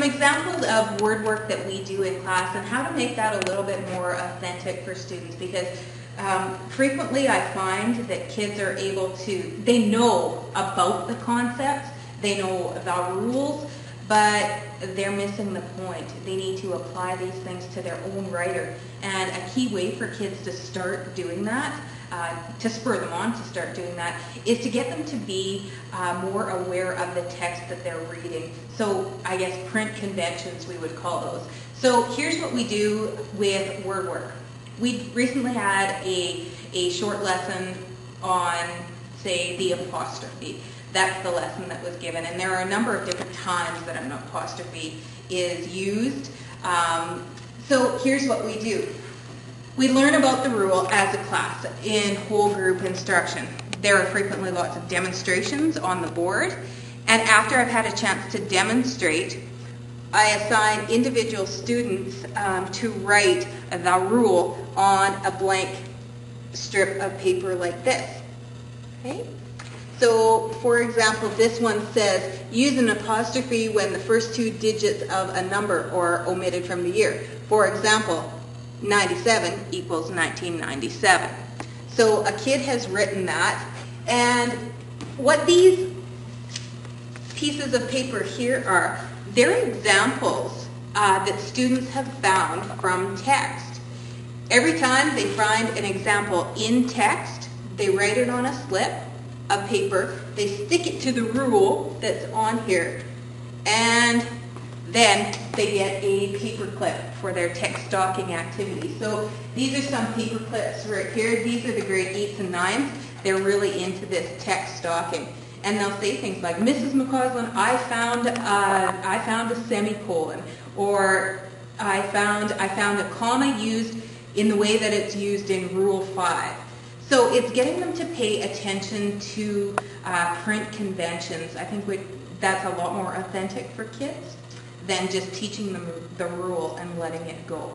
examples of word work that we do in class and how to make that a little bit more authentic for students, because frequently I find that kids are able to, they know about the concepts, they know about rules, but they're missing the point. They need to apply these things to their own writer. And a key way for kids to start doing that, to spur them on to start doing that, is to get them to be more aware of the text that they're reading. So I guess print conventions, we would call those. So here's what we do with word work. We recently had a short lesson on, say, the apostrophe. That's the lesson that was given, and there are a number of different times that an apostrophe is used. So here's what we do. We learn about the rule as a class in whole group instruction. There are frequently lots of demonstrations on the board, and after I've had a chance to demonstrate, I assign individual students to write the rule on a blank strip of paper like this. Okay? So, for example, this one says, use an apostrophe when the first two digits of a number are omitted from the year. For example, 97 equals 1997. So a kid has written that, and what these pieces of paper here are, they're examples that students have found from text. Every time they find an example in text, they write it on a slip of paper, they stick it to the rule that's on here, and then they get a paper clip for their text stalking activity. So these are some paper clips right here. These are the grade 8s and 9s. They're really into this text stalking. And they'll say things like, Mrs. McCausland, I found a semicolon, or I found a comma used in the way that it's used in Rule 5. So it's getting them to pay attention to print conventions. I think that's a lot more authentic for kids than just teaching them the rule and letting it go.